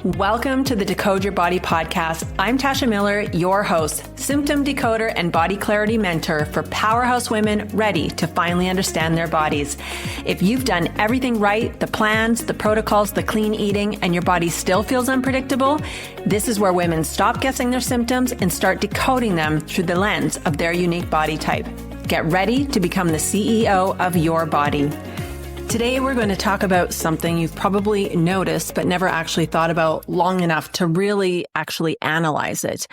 Welcome to the Decode Your Body podcast. I'm Tasha Miller, your host, symptom decoder and body clarity mentor for powerhouse women ready to finally understand their bodies. If you've done everything right, the plans, the protocols, the clean eating, and your body still feels unpredictable, this is where women stop guessing their symptoms and start decoding them through the lens of their unique body type. Get ready to become the CEO of your body. Today, we're going to talk about something you've probably noticed, but never actually thought about long enough to really actually analyze it.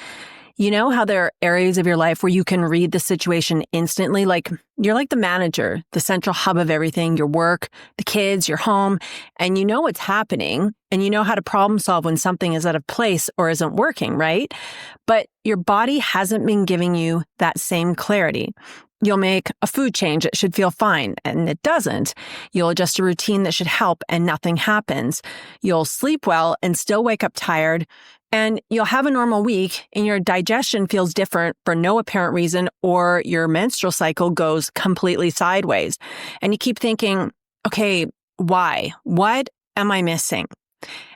You know how there are areas of your life where you can read the situation instantly? Like you're like the manager, the central hub of everything, your work, the kids, your home, and you know what's happening and you know how to problem solve when something is out of place or isn't working, right? But your body hasn't been giving you that same clarity. You'll make a food change that should feel fine, and it doesn't. You'll adjust a routine that should help, and nothing happens. You'll sleep well and still wake up tired, and you'll have a normal week, and your digestion feels different for no apparent reason, or your menstrual cycle goes completely sideways. And you keep thinking, okay, why? What am I missing?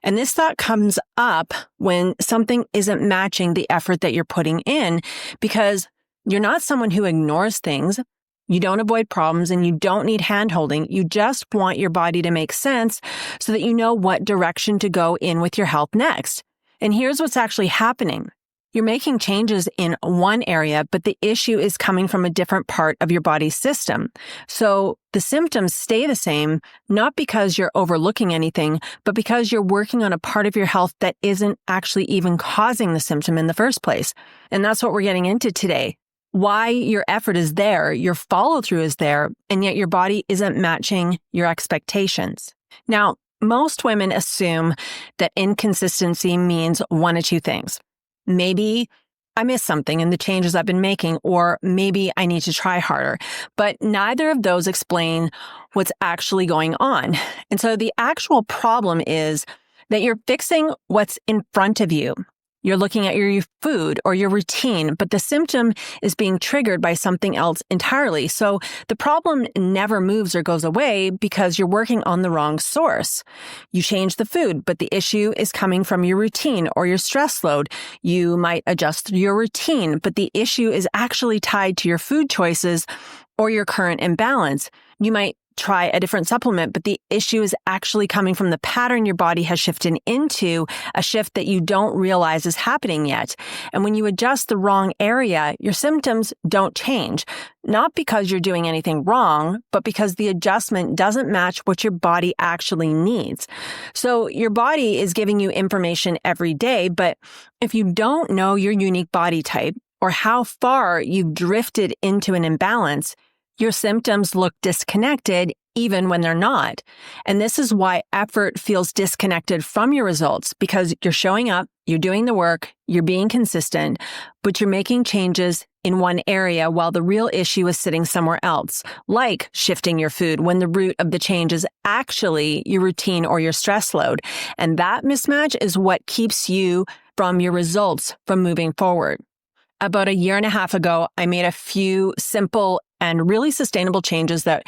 And this thought comes up when something isn't matching the effort that you're putting in, because you're not someone who ignores things. You don't avoid problems and you don't need hand-holding. You just want your body to make sense so that you know what direction to go in with your health next. And here's what's actually happening. You're making changes in one area, but the issue is coming from a different part of your body's system. So the symptoms stay the same, not because you're overlooking anything, but because you're working on a part of your health that isn't actually even causing the symptom in the first place. And that's what we're getting into today. Why your effort is there, your follow-through is there, and yet your body isn't matching your expectations. Now, most women assume that inconsistency means one of two things. Maybe I missed something in the changes I've been making, or maybe I need to try harder. But neither of those explain what's actually going on. And so the actual problem is that you're fixing what's in front of you. You're looking at your food or your routine, but the symptom is being triggered by something else entirely. So the problem never moves or goes away because you're working on the wrong source. You change the food, but the issue is coming from your routine or your stress load. You might adjust your routine, but the issue is actually tied to your food choices or your current imbalance. You might try a different supplement, but the issue is actually coming from the pattern your body has shifted into, a shift that you don't realize is happening yet. And when you adjust the wrong area, your symptoms don't change, not because you're doing anything wrong, but because the adjustment doesn't match what your body actually needs. So your body is giving you information every day, but if you don't know your unique body type or how far you've drifted into an imbalance, your symptoms look disconnected even when they're not. And this is why effort feels disconnected from your results, because you're showing up, you're doing the work, you're being consistent, but you're making changes in one area while the real issue is sitting somewhere else, like shifting your food when the root of the change is actually your routine or your stress load. And that mismatch is what keeps you from your results from moving forward. About a year and a half ago, I made a few simple and really sustainable changes that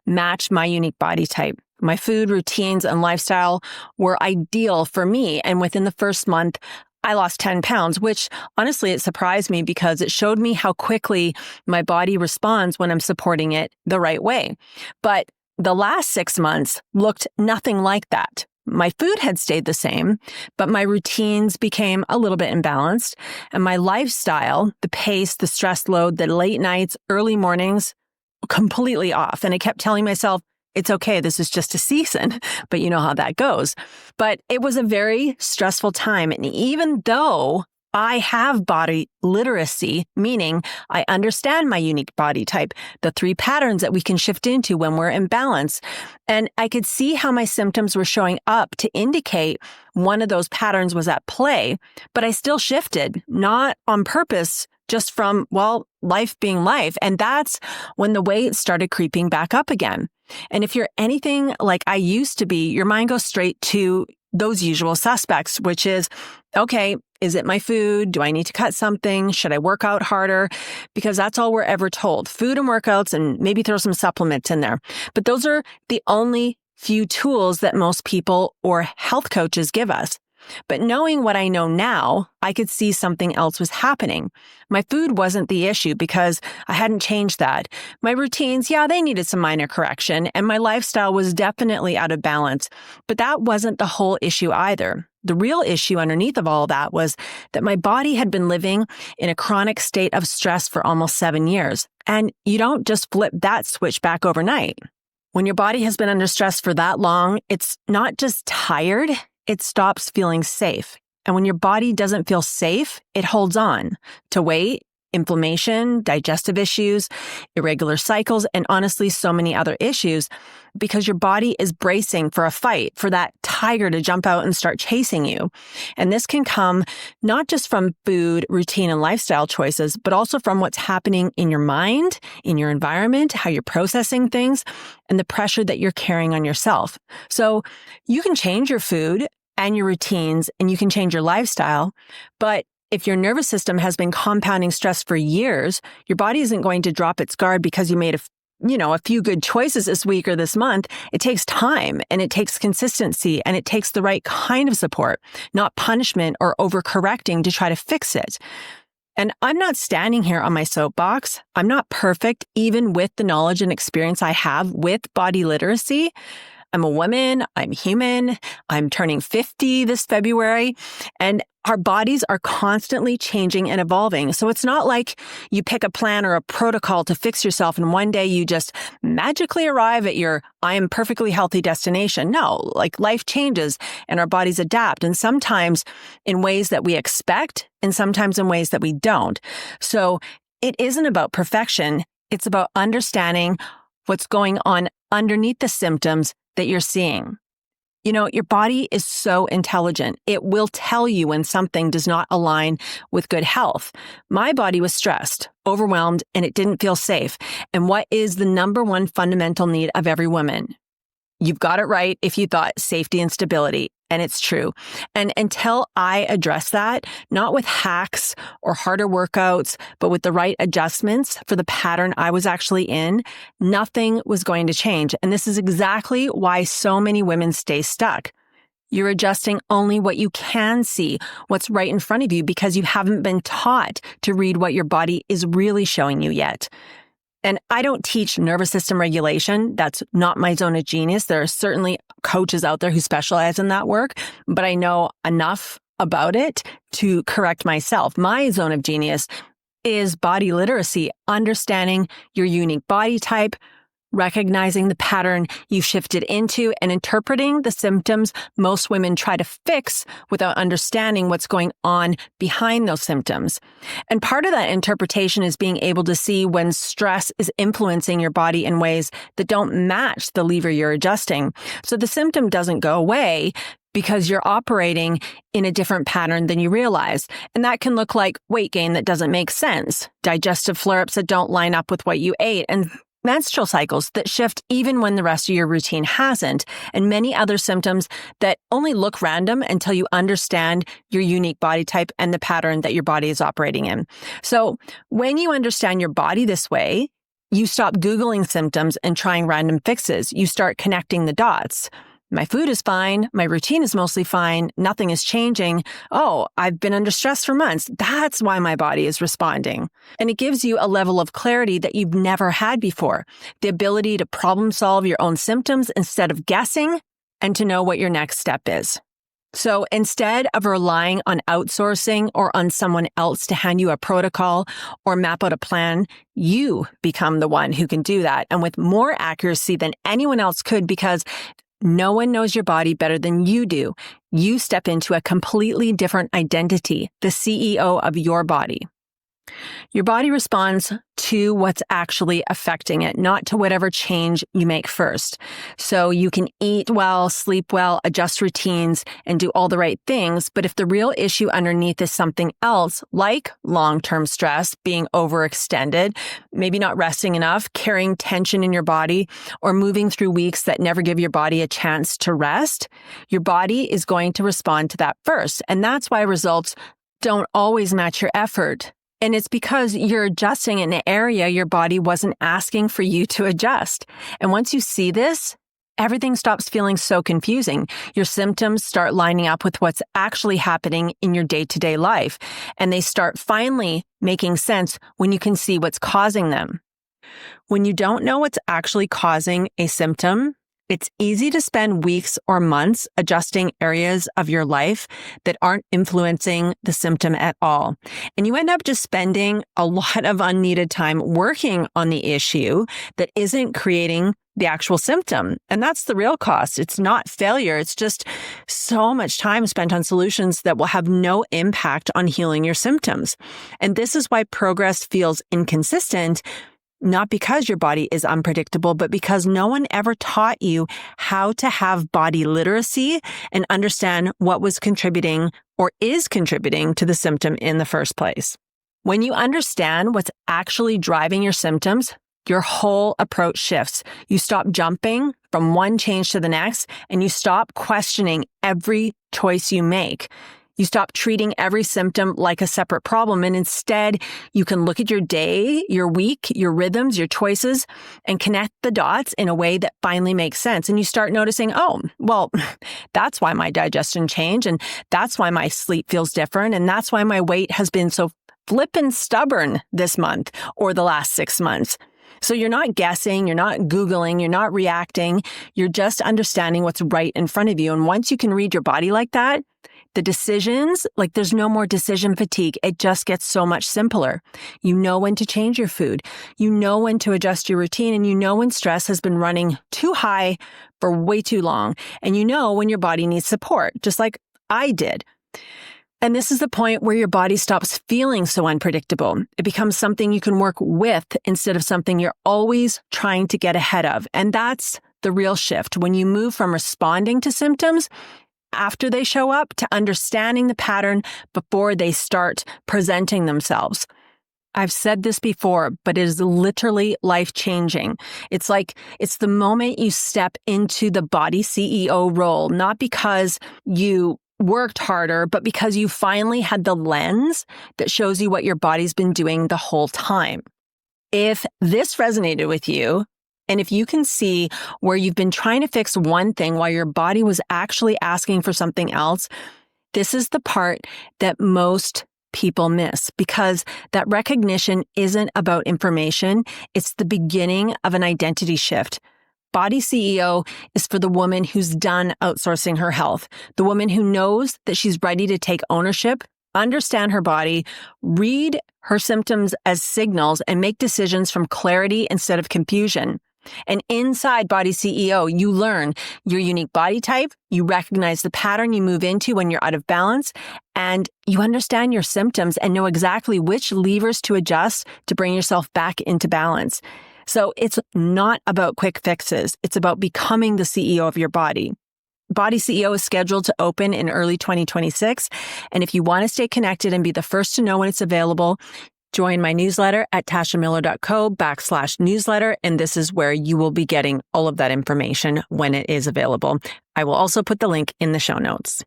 match my unique body type. My food routines and lifestyle were ideal for me. And within the first month, I lost 10 pounds, which honestly, it surprised me because it showed me how quickly my body responds when I'm supporting it the right way. But the last 6 months looked nothing like that. My food had stayed the same, but my routines became a little bit imbalanced, and my lifestyle, the pace, the stress load, the late nights, early mornings, completely off. And I kept telling myself, it's okay, this is just a season, but you know how that goes. But it was a very stressful time. And even though I have body literacy, meaning I understand my unique body type, the 3 patterns that we can shift into when we're in balance. And I could see how my symptoms were showing up to indicate one of those patterns was at play, but I still shifted, not on purpose, just from, well, life being life. And that's when the weight started creeping back up again. And if you're anything like I used to be, your mind goes straight to those usual suspects, which is, okay, is it my food? Do I need to cut something? Should I work out harder? Because that's all we're ever told. Food and workouts, and maybe throw some supplements in there. But those are the only few tools that most people or health coaches give us. But knowing what I know now, I could see something else was happening. My food wasn't the issue because I hadn't changed that. My routines, yeah, they needed some minor correction, and my lifestyle was definitely out of balance. But that wasn't the whole issue either. The real issue underneath of all that was that my body had been living in a chronic state of stress for almost 7 years. And you don't just flip that switch back overnight. When your body has been under stress for that long, it's not just tired, it stops feeling safe. And when your body doesn't feel safe, it holds on to weight, inflammation, digestive issues, irregular cycles, and honestly, so many other issues because your body is bracing for a fight, for that tiger to jump out and start chasing you. And this can come not just from food, routine, and lifestyle choices, but also from what's happening in your mind, in your environment, how you're processing things, and the pressure that you're carrying on yourself. So you can change your food and your routines, and you can change your lifestyle, but if your nervous system has been compounding stress for years, your body isn't going to drop its guard because you made a few good choices this week or this month. It takes time and it takes consistency and it takes the right kind of support, not punishment or overcorrecting to try to fix it. And I'm not standing here on my soapbox. I'm not perfect, even with the knowledge and experience I have with body literacy. I'm a woman, I'm human, I'm turning 50 this February, and our bodies are constantly changing and evolving. So it's not like you pick a plan or a protocol to fix yourself and one day you just magically arrive at your I am perfectly healthy destination. No, like life changes and our bodies adapt, and sometimes in ways that we expect and sometimes in ways that we don't. So it isn't about perfection. It's about understanding what's going on underneath the symptoms that you're seeing. Your body is so intelligent. It will tell you when something does not align with good health. My body was stressed, overwhelmed, and it didn't feel safe. And what is the number one fundamental need of every woman? You've got it right if you thought safety and stability, and it's true. And until I address that, not with hacks or harder workouts, but with the right adjustments for the pattern I was actually in, nothing was going to change. And this is exactly why so many women stay stuck. You're adjusting only what you can see, what's right in front of you, because you haven't been taught to read what your body is really showing you yet. And I don't teach nervous system regulation. That's not my zone of genius. There are certainly coaches out there who specialize in that work, but I know enough about it to correct myself. My zone of genius is body literacy, understanding your unique body type, recognizing the pattern you've shifted into, and interpreting the symptoms most women try to fix without understanding what's going on behind those symptoms. And part of that interpretation is being able to see when stress is influencing your body in ways that don't match the lever you're adjusting. So the symptom doesn't go away because you're operating in a different pattern than you realize. And that can look like weight gain that doesn't make sense, digestive flare-ups that don't line up with what you ate, and menstrual cycles that shift even when the rest of your routine hasn't, and many other symptoms that only look random until you understand your unique body type and the pattern that your body is operating in. So when you understand your body this way, you stop Googling symptoms and trying random fixes. You start connecting the dots. My food is fine. My routine is mostly fine. Nothing is changing. Oh, I've been under stress for months. That's why my body is responding. And it gives you a level of clarity that you've never had before. The ability to problem solve your own symptoms instead of guessing, and to know what your next step is. So instead of relying on outsourcing or on someone else to hand you a protocol or map out a plan, you become the one who can do that, and with more accuracy than anyone else could, because no one knows your body better than you do. You step into a completely different identity, the CEO of your body. Your body responds to what's actually affecting it, not to whatever change you make first. So you can eat well, sleep well, adjust routines, and do all the right things. But if the real issue underneath is something else, like long-term stress, being overextended, maybe not resting enough, carrying tension in your body, or moving through weeks that never give your body a chance to rest, your body is going to respond to that first. And that's why results don't always match your effort. And it's because you're adjusting in an area your body wasn't asking for you to adjust. And once you see this, everything stops feeling so confusing. Your symptoms start lining up with what's actually happening in your day-to-day life, and they start finally making sense when you can see what's causing them. When you don't know what's actually causing a symptom, it's easy to spend weeks or months adjusting areas of your life that aren't influencing the symptom at all. And you end up just spending a lot of unneeded time working on the issue that isn't creating the actual symptom. And that's the real cost. It's not failure. It's just so much time spent on solutions that will have no impact on healing your symptoms. And this is why progress feels inconsistent. Not because your body is unpredictable, but because no one ever taught you how to have body literacy and understand what was contributing or is contributing to the symptom in the first place. When you understand what's actually driving your symptoms, your whole approach shifts. You stop jumping from one change to the next, and you stop questioning every choice you make. You stop treating every symptom like a separate problem, and instead you can look at your day, your week, your rhythms, your choices, and connect the dots in a way that finally makes sense. And you start noticing, oh, well, that's why my digestion changed, and that's why my sleep feels different, and that's why my weight has been so flippin' stubborn this month or the last 6 months. So you're not guessing, you're not Googling, you're not reacting, you're just understanding what's right in front of you. And once you can read your body like that, the decisions, like there's no more decision fatigue. It just gets so much simpler. You know when to change your food. You know when to adjust your routine, and you know when stress has been running too high for way too long. And you know when your body needs support, just like I did. And this is the point where your body stops feeling so unpredictable. It becomes something you can work with instead of something you're always trying to get ahead of. And that's the real shift. When you move from responding to symptoms after they show up to understanding the pattern before they start presenting themselves. I've said this before, but it is literally life-changing. It's the moment you step into the body CEO role, not because you worked harder, but because you finally had the lens that shows you what your body's been doing the whole time. If this resonated with you, and if you can see where you've been trying to fix one thing while your body was actually asking for something else, this is the part that most people miss, because that recognition isn't about information. It's the beginning of an identity shift. Body CEO is for the woman who's done outsourcing her health, the woman who knows that she's ready to take ownership, understand her body, read her symptoms as signals, and make decisions from clarity instead of confusion. And inside Body CEO, you learn your unique body type, you recognize the pattern you move into when you're out of balance, and you understand your symptoms and know exactly which levers to adjust to bring yourself back into balance. So it's not about quick fixes. It's about becoming the CEO of your body. Body CEO is scheduled to open in early 2026. And if you want to stay connected and be the first to know when it's available, join my newsletter at tashamiller.co/newsletter. And this is where you will be getting all of that information when it is available. I will also put the link in the show notes.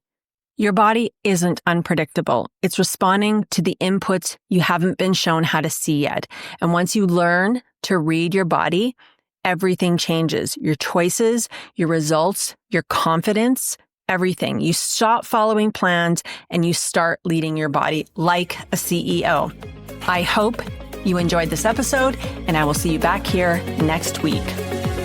Your body isn't unpredictable. It's responding to the inputs you haven't been shown how to see yet. And once you learn to read your body, everything changes. Your choices, your results, your confidence, everything. You stop following plans and you start leading your body like a CEO. I hope you enjoyed this episode, and I will see you back here next week.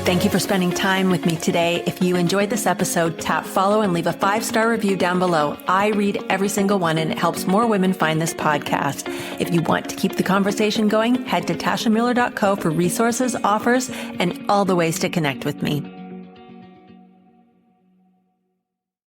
Thank you for spending time with me today. If you enjoyed this episode, tap follow and leave a 5-star review down below. I read every single one, and it helps more women find this podcast. If you want to keep the conversation going, head to tashamiller.co for resources, offers, and all the ways to connect with me.